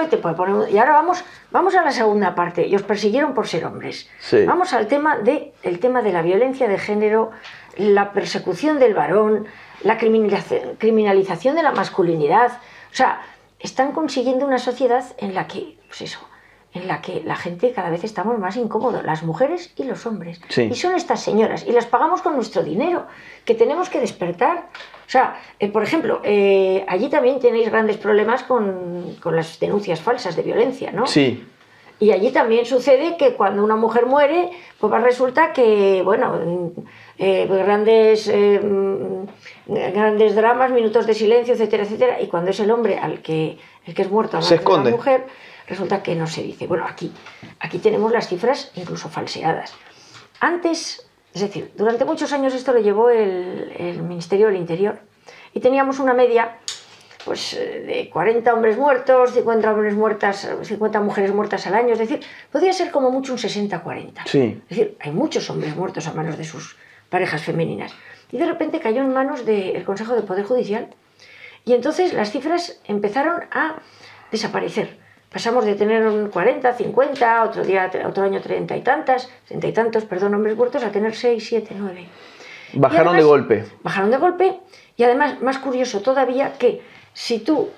y te puede poner... Y ahora vamos a la segunda parte. Y os persiguieron por ser hombres. Sí. Vamos al tema de la violencia de género, la persecución del varón, la criminalización de la masculinidad. O sea, están consiguiendo una sociedad en la que, pues eso, en la que la gente cada vez estamos más incómodos, las mujeres y los hombres. Sí. Y son estas señoras, y las pagamos con nuestro dinero, que tenemos que despertar. O sea, por ejemplo, allí también tenéis grandes problemas con las denuncias falsas de violencia, ¿no? Sí. Y allí también sucede que cuando una mujer muere, pues resulta que, bueno, grandes dramas, minutos de silencio, etcétera, etcétera, y cuando es el hombre el que es muerto a se manos de esconde. la mujer, resulta que no se dice. Bueno, aquí tenemos las cifras incluso falseadas. Antes, es decir, durante muchos años esto lo llevó el Ministerio del Interior y teníamos una media pues, de 40 hombres muertos, 50 mujeres muertas al año, es decir, podía ser como mucho un 60-40. Sí. Es decir, hay muchos hombres muertos a manos de sus parejas femeninas. Y de repente cayó en manos del Consejo de Poder Judicial y entonces las cifras empezaron a desaparecer. Pasamos de tener 40, 50, otro año 30 y tantos, hombres muertos, a tener 6, 7, 9. Bajaron además, de golpe. Bajaron de golpe y además, más curioso todavía, que si tú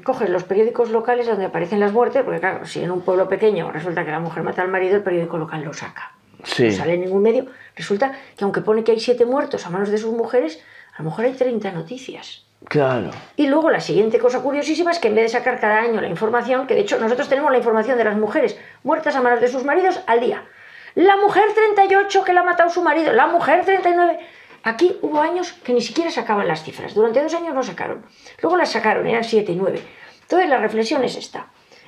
coges los periódicos locales donde aparecen las muertes, porque claro, si en un pueblo pequeño resulta que la mujer mata al marido, el periódico local lo saca. Sí. No sale en ningún medio. Resulta que aunque pone que hay 7 muertos a manos de sus mujeres, a lo mejor hay 30 noticias. Claro. Y luego la siguiente cosa curiosísima es que en vez de sacar cada año la información, que de hecho nosotros tenemos la información de las mujeres muertas a manos de sus maridos al día. La mujer 38 que la ha matado su marido, la mujer 39... Aquí hubo años que ni siquiera sacaban las cifras. Durante 2 años no sacaron. Luego las sacaron, eran 7 y 9. Entonces la reflexión es esta.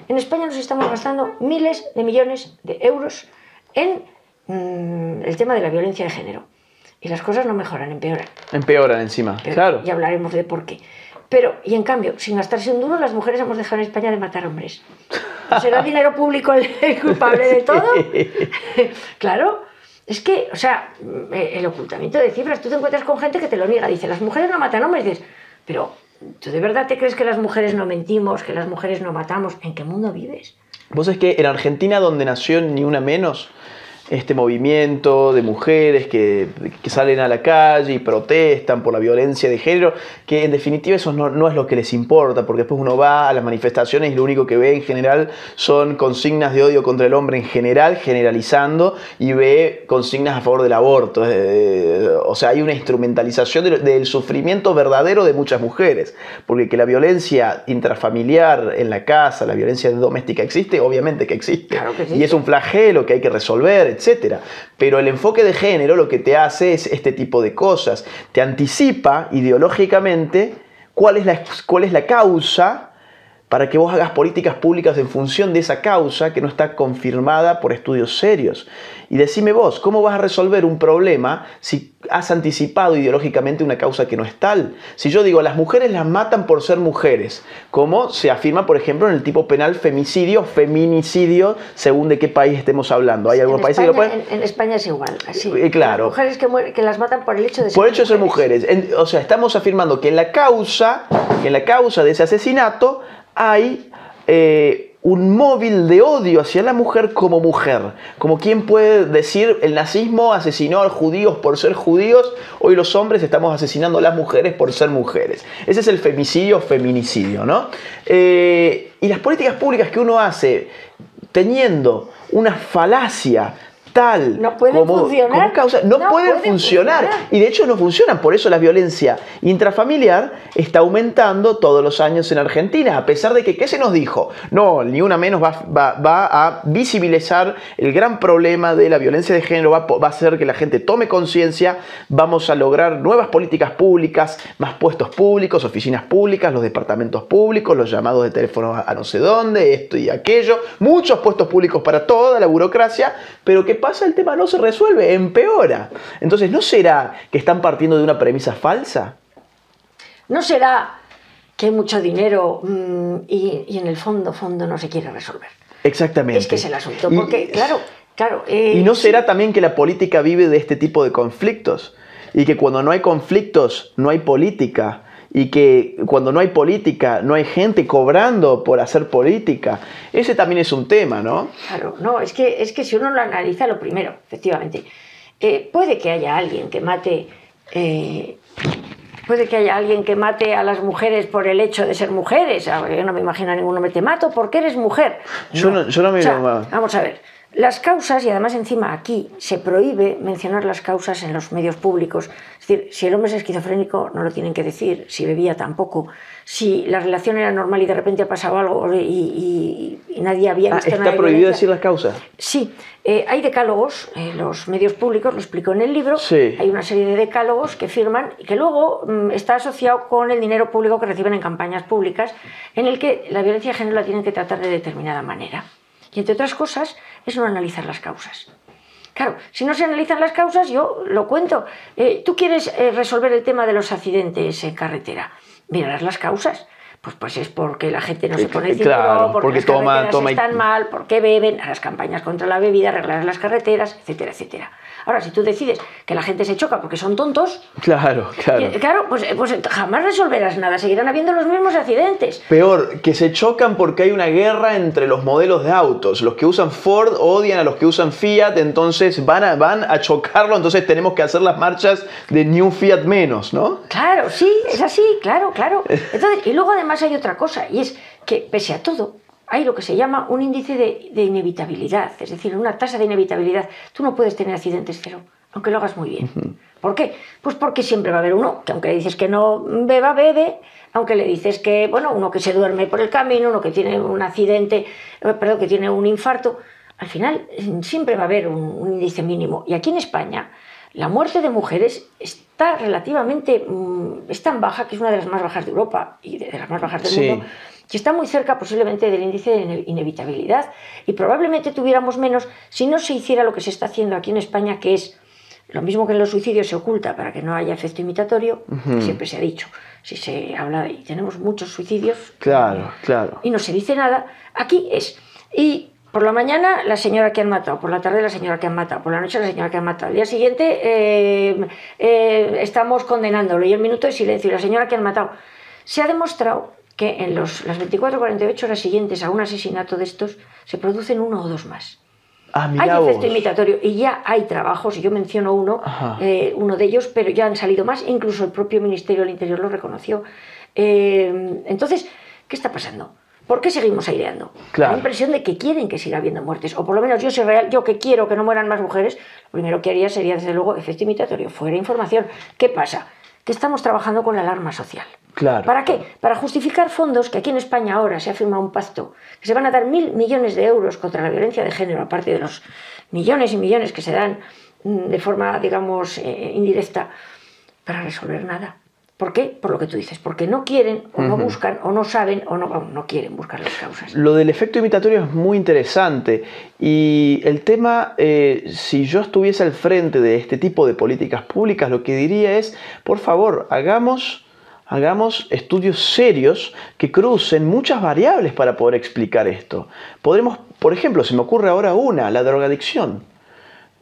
En España nos estamos gastando miles de millones de euros en el tema de la violencia de género. Y las cosas no mejoran, empeoran. Empeoran encima, claro. Y hablaremos de por qué. Pero, y en cambio, sin gastarse un duro, las mujeres hemos dejado en España de matar hombres. ¿Será el dinero público el culpable de todo? Claro. Es que, o sea, el ocultamiento de cifras, tú te encuentras con gente que te lo niega, dice, las mujeres no matan hombres, dices, pero ¿tú de verdad te crees que las mujeres no mentimos, que las mujeres no matamos? ¿En qué mundo vives? Vos es que en Argentina, donde nació Ni Una Menos, este movimiento de mujeres que salen a la calle y protestan por la violencia de género, que en definitiva eso no es lo que les importa, porque después uno va a las manifestaciones y lo único que ve en general son consignas de odio contra el hombre en general, generalizando, y ve consignas a favor del aborto. O sea, hay una instrumentalización del sufrimiento verdadero de muchas mujeres, porque que la violencia intrafamiliar en la casa, la violencia doméstica existe, obviamente que existe, claro que existe. Y es un flagelo que hay que resolver, etcétera. Pero el enfoque de género lo que te hace es este tipo de cosas. Te anticipa ideológicamente cuál es la causa para que vos hagas políticas públicas en función de esa causa que no está confirmada por estudios serios. Y decime vos, ¿cómo vas a resolver un problema si has anticipado ideológicamente una causa que no es tal? Si yo digo, las mujeres las matan por ser mujeres, como se afirma, por ejemplo, en el tipo penal femicidio, feminicidio, según de qué país estemos hablando. ¿Hay algunos países que lo pueden? En España es igual, así. Claro. Las mujeres que las matan por el hecho de ser Por el hecho de ser mujeres. O sea, estamos afirmando que en la causa de ese asesinato hay un móvil de odio hacia la mujer, como quien puede decir el nazismo asesinó a los judíos por ser judíos, hoy los hombres estamos asesinando a las mujeres por ser mujeres. Ese es el femicidio, feminicidio, ¿no? Y las políticas públicas que uno hace teniendo una falacia tal no pueden funcionar. Como causa, no pueden funcionar. Y de hecho no funcionan. Por eso la violencia intrafamiliar está aumentando todos los años en Argentina. A pesar de que, ¿qué se nos dijo? No, Ni Una Menos va a visibilizar el gran problema de la violencia de género, va a hacer que la gente tome conciencia, vamos a lograr nuevas políticas públicas, más puestos públicos, oficinas públicas, los departamentos públicos, los llamados de teléfono a no sé dónde, esto y aquello, muchos puestos públicos para toda la burocracia, pero ¿qué pasa? El tema no se resuelve, empeora. Entonces, ¿no será que están partiendo de una premisa falsa? ¿No será que hay mucho dinero y en el fondo no se quiere resolver? Exactamente. Es que es el asunto, porque claro... ¿Y no será también que la política vive de este tipo de conflictos? Y que cuando no hay conflictos, no hay política. y que cuando no hay política, no hay gente cobrando por hacer política, ese también es un tema, ¿no? Claro, no, es que si uno lo analiza, lo primero, efectivamente, puede que haya alguien que mate... Puede que haya alguien que mate a las mujeres por el hecho de ser mujeres. Yo no me imagino a ningún hombre, te mato porque eres mujer. Yo no me... Vamos a ver, las causas, y además encima aquí se prohíbe mencionar las causas en los medios públicos. Es decir, si el hombre es esquizofrénico no lo tienen que decir, si bebía tampoco, si la relación era normal y de repente ha pasado algo y nadie había visto nada. ¿Está prohibido decir las causas? Sí, hay decálogos en los medios públicos, lo explico en el libro, sí. Hay una serie de decálogos que firman y que luego está asociado con el dinero público que reciben en campañas públicas, en el que la violencia de género la tienen que tratar de determinada manera. Y entre otras cosas, es no analizar las causas. Claro, si no se analizan las causas, yo lo cuento. Tú quieres resolver el tema de los accidentes en carretera. Mirarás las causas. Pues es porque la gente no se pone el cinturón, claro, porque las carreteras están mal, porque beben, harás campañas contra la bebida, arreglarás las carreteras, etcétera, etcétera. Ahora, si tú decides que la gente se choca porque son tontos, claro, pues jamás resolverás nada, seguirán habiendo los mismos accidentes. Peor, que se chocan porque hay una guerra entre los modelos de autos. Los que usan Ford odian a los que usan Fiat, entonces van a chocarlo, entonces tenemos que hacer las marchas de New Fiat menos, ¿no? Claro, sí, es así, claro. Entonces, y luego además hay otra cosa, y es que pese a todo, hay lo que se llama un índice de inevitabilidad, es decir, una tasa de inevitabilidad. Tú no puedes tener accidentes cero, aunque lo hagas muy bien. ¿Por qué? Pues porque siempre va a haber uno que aunque le dices que no beba, bebe, aunque le dices que, bueno, uno que se duerme por el camino, uno que tiene un accidente, perdón, que tiene un infarto, al final siempre va a haber un índice mínimo. Y aquí en España, la muerte de mujeres está relativamente, es tan baja, que es una de las más bajas de Europa y de las más bajas del mundo, que está muy cerca posiblemente del índice de inevitabilidad, y probablemente tuviéramos menos si no se hiciera lo que se está haciendo aquí en España, que es lo mismo que en los suicidios se oculta para que no haya efecto imitatorio, siempre se ha dicho, si se habla y tenemos muchos suicidios, claro, y no se dice nada, aquí es, y por la mañana la señora que han matado, por la tarde la señora que han matado, por la noche la señora que han matado, al día siguiente estamos condenándolo, y el minuto de silencio, y la señora que han matado. Se ha demostrado que en las 24 o 48 horas siguientes a un asesinato de estos se producen uno o dos más. Hay efecto imitatorio y ya hay trabajos, y yo menciono uno de ellos, pero ya han salido más, incluso el propio Ministerio del Interior lo reconoció. Entonces, ¿qué está pasando? ¿Por qué seguimos aireando? Claro. La impresión de que quieren que siga habiendo muertes, o por lo menos yo soy real, yo que quiero que no mueran más mujeres, lo primero que haría sería, desde luego, efecto imitatorio, fuera información. ¿Qué pasa? Que estamos trabajando con la alarma social. Claro. ¿Para qué? Para justificar fondos, que aquí en España ahora se ha firmado un pacto, que se van a dar 1.000 millones de euros contra la violencia de género, aparte de los millones y millones que se dan de forma, digamos, indirecta, para resolver nada. ¿Por qué? Por lo que tú dices, porque no quieren, o no buscan, o no saben, o no quieren buscar las causas. Lo del efecto imitatorio es muy interesante, y el tema, si yo estuviese al frente de este tipo de políticas públicas, lo que diría es, por favor, hagamos estudios serios que crucen muchas variables para poder explicar esto. Podremos, por ejemplo, se me ocurre ahora la drogadicción.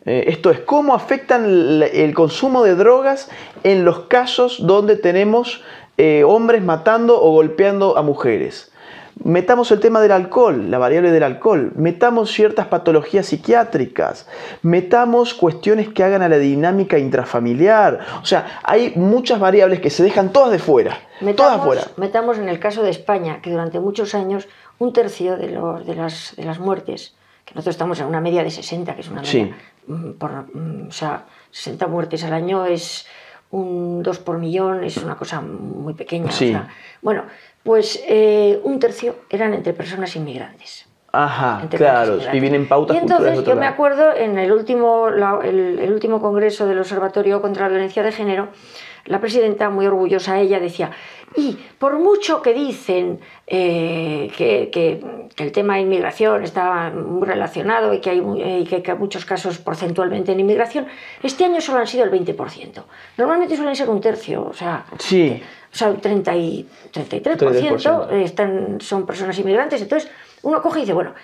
Esto es, cómo afectan el consumo de drogas en los casos donde tenemos hombres matando o golpeando a mujeres. Metamos el tema del alcohol, la variable del alcohol, metamos ciertas patologías psiquiátricas, metamos cuestiones que hagan a la dinámica intrafamiliar. O sea, hay muchas variables que se dejan todas de fuera. Metamos en el caso de España, que durante muchos años un tercio de las muertes, que nosotros estamos en una media de 60, que es una media, o sea, 60 muertes al año es un 2 por millón, es una cosa muy pequeña. Sí. O sea, bueno, pues un tercio eran entre personas inmigrantes. Ajá, claro, y vienen pautas culturales. Y entonces yo me acuerdo en el último congreso del Observatorio contra la Violencia de Género, la presidenta, muy orgullosa ella, decía, y por mucho que dicen que el tema de inmigración está muy relacionado y que hay muchos casos porcentualmente en inmigración, este año solo han sido el 20%. Normalmente suelen ser un tercio, o sea, sí. O sea, un 33% son personas inmigrantes. Entonces uno coge y dice, bueno,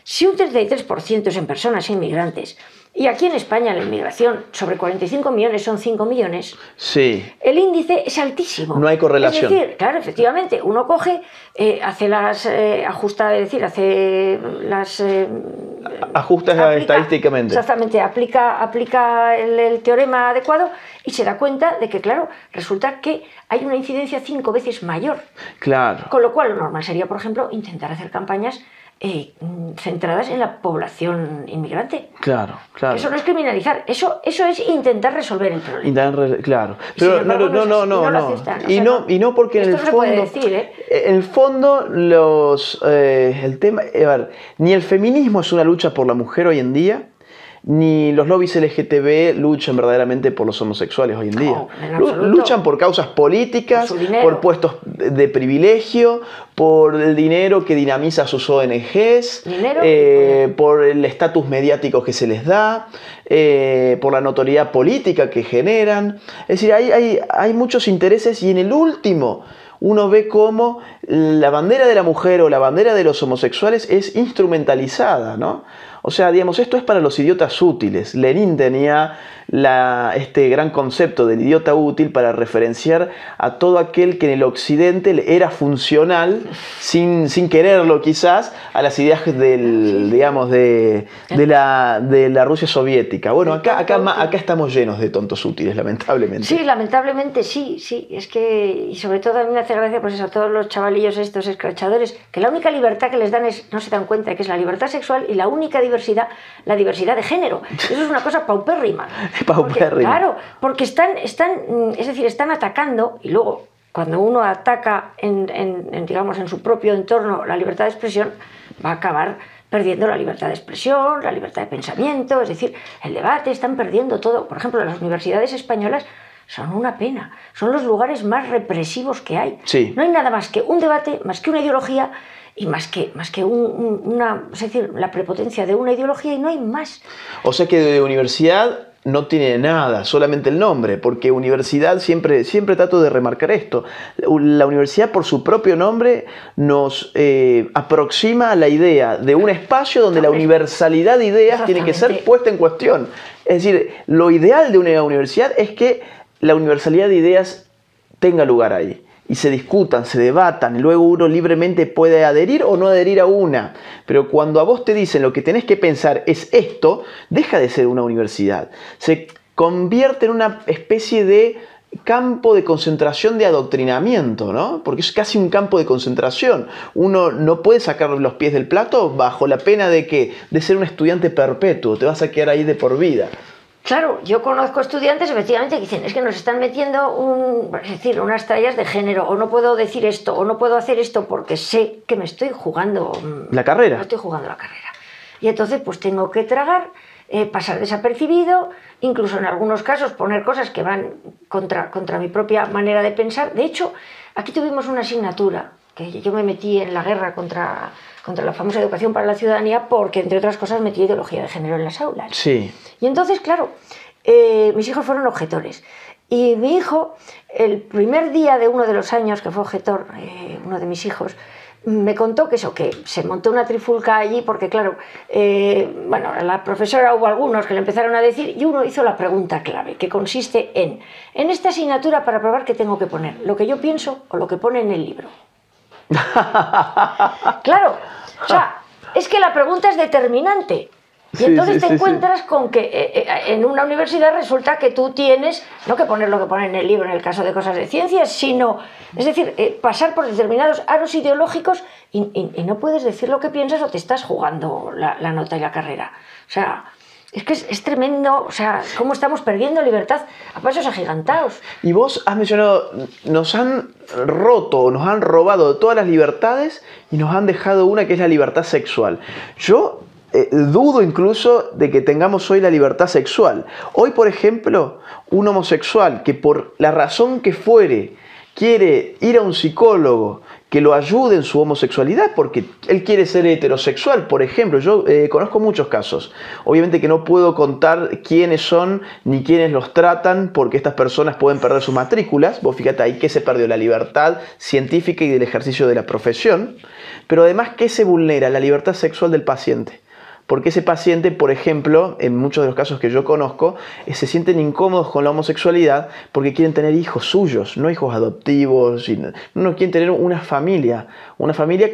si un 33% es en personas inmigrantes, y aquí en España la inmigración sobre 45 millones son 5 millones, Sí. el índice es altísimo. No hay correlación. Es decir, claro, efectivamente, uno coge, hace las, ajusta, es decir, hace las... Ajustas estadísticamente. Exactamente, aplica el teorema adecuado y se da cuenta de que, claro, resulta que hay una incidencia 5 veces mayor. Claro. Con lo cual, lo normal sería, por ejemplo, intentar hacer campañas centradas en la población inmigrante. Claro, claro. Eso no es criminalizar, eso es intentar resolver el problema. Claro. Pero no. Y no porque en el fondo, se puede decir, ¿eh? En el fondo el tema, a ver, ni el feminismo es una lucha por la mujer hoy en día, ni los lobbies LGTB luchan verdaderamente por los homosexuales hoy en día. Luchan por causas políticas, por puestos de privilegio, por el dinero que dinamiza sus ONGs, por el estatus mediático que se les da, por la notoriedad política que generan. Es decir, hay muchos intereses y en el último uno ve cómo la bandera de la mujer o la bandera de los homosexuales es instrumentalizada, ¿no? O sea, digamos, esto es para los idiotas útiles. Lenin tenía este gran concepto del idiota útil para referenciar a todo aquel que en el occidente le era funcional, sin quererlo quizás, a las ideas digamos, de la Rusia soviética. Bueno, acá estamos llenos de tontos útiles, lamentablemente. Sí, lamentablemente sí. Es que, y sobre todo a mí me hace gracia pues eso, a todos los chavalillos estos escrachadores, que la única libertad que les dan no se dan cuenta de que es la libertad sexual y la única diversidad, la diversidad de género. Eso es una cosa paupérrima. Claro, porque están atacando, y luego cuando uno ataca digamos, en su propio entorno la libertad de expresión, va a acabar perdiendo la libertad de expresión, la libertad de pensamiento, es decir, el debate, están perdiendo todo. Por ejemplo, las universidades españolas son una pena, son los lugares más represivos que hay. Sí. No hay nada más que un debate, más que una ideología, y más que es decir, la prepotencia de una ideología, y no hay más. O sea que de universidad no tiene nada, solamente el nombre, porque universidad, siempre trato de remarcar esto, la universidad por su propio nombre nos aproxima a la idea de un espacio donde la universalidad de ideas tiene que ser puesta en cuestión. Es decir, lo ideal de una universidad es que la universalidad de ideas tenga lugar ahí. Y se discutan, se debatan, y luego uno libremente puede adherir o no adherir a una. Pero cuando a vos te dicen lo que tenés que pensar es esto, deja de ser una universidad. Se convierte en una especie de campo de concentración de adoctrinamiento, ¿no? Porque es casi un campo de concentración. Uno no puede sacar los pies del plato bajo la pena de ser un estudiante perpetuo. Te vas a quedar ahí de por vida. Claro, yo conozco estudiantes efectivamente que dicen, es que nos están metiendo unas tallas de género, o no puedo decir esto, o no puedo hacer esto porque sé que me estoy jugando la carrera. Me estoy jugando la carrera. Y entonces pues tengo que tragar, pasar desapercibido, incluso en algunos casos poner cosas que van contra mi propia manera de pensar. De hecho, aquí tuvimos una asignatura que yo me metí en la guerra contra la famosa educación para la ciudadanía, porque, entre otras cosas, metí ideología de género en las aulas. Sí. Y entonces, claro, mis hijos fueron objetores. Y mi hijo, el primer día de uno de los años que fue objetor, uno de mis hijos, me contó que se montó una trifulca allí, porque, claro, la profesora, hubo algunos que le empezaron a decir, y uno hizo la pregunta clave, que consiste en esta asignatura, para probar, ¿qué tengo que poner? ¿Lo que yo pienso o lo que pone en el libro? Claro, o sea, es que la pregunta es determinante. Y entonces te encuentras con que en una universidad resulta que tú tienes, no que poner lo que pone en el libro en el caso de cosas de ciencias, sino, es decir, pasar por determinados aros ideológicos y no puedes decir lo que piensas o te estás jugando la nota y la carrera. O sea, es que es tremendo, o sea, cómo estamos perdiendo libertad a pasos agigantados. Y vos has mencionado, nos han roto, nos han robado de todas las libertades y nos han dejado una que es la libertad sexual. Yo dudo incluso de que tengamos hoy la libertad sexual. Hoy, por ejemplo, un homosexual que por la razón que fuere quiere ir a un psicólogo que lo ayude en su homosexualidad porque él quiere ser heterosexual, por ejemplo. Yo conozco muchos casos. Obviamente que no puedo contar quiénes son ni quiénes los tratan, porque estas personas pueden perder sus matrículas. Vos fíjate ahí que se perdió la libertad científica y del ejercicio de la profesión. Pero además, ¿qué se vulnera? La libertad sexual del paciente. porque ese paciente, por ejemplo, en muchos de los casos que yo conozco, se sienten incómodos con la homosexualidad porque quieren tener hijos suyos, no hijos adoptivos, no quieren tener una familia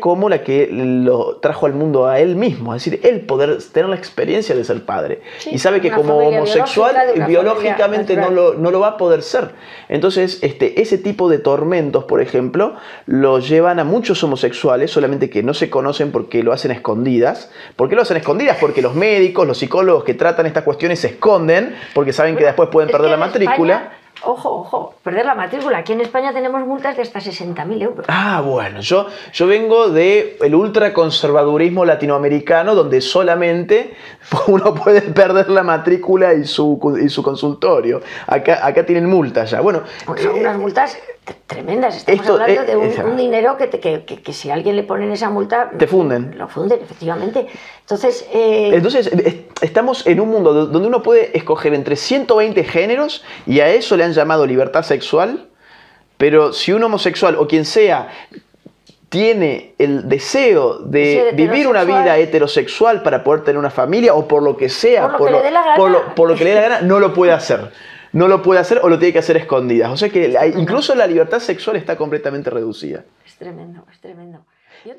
como la que lo trajo al mundo a él mismo, es decir, él poder tener la experiencia de ser padre. Sí, y sabe que como homosexual biológicamente no lo va a poder ser. Entonces, ese tipo de tormentos, por ejemplo, lo llevan a muchos homosexuales, solamente que no se conocen porque lo hacen a escondidas. ¿Por qué lo hacen a escondidas? Porque los médicos, los psicólogos que tratan estas cuestiones se esconden porque saben que después pueden perder la matrícula. España, ojo, perder la matrícula. Aquí en España tenemos multas de hasta 60.000 euros. Bueno, yo vengo del ultraconservadurismo latinoamericano, donde solamente uno puede perder la matrícula y su consultorio. Acá tienen multas ya. Bueno, son unas multas tremendas. Estamos hablando de un dinero que si a alguien le ponen esa multa... Te funden. Lo funden, efectivamente. Entonces, estamos en un mundo donde uno puede escoger entre 120 géneros y a eso le han llamado libertad sexual, pero si un homosexual o quien sea tiene el deseo de vivir una vida heterosexual para poder tener una familia o por lo que sea, por lo que le dé la gana, no lo puede hacer. No lo puede hacer o lo tiene que hacer escondidas. O sea que incluso la libertad sexual está completamente reducida. Es tremendo, es tremendo. Y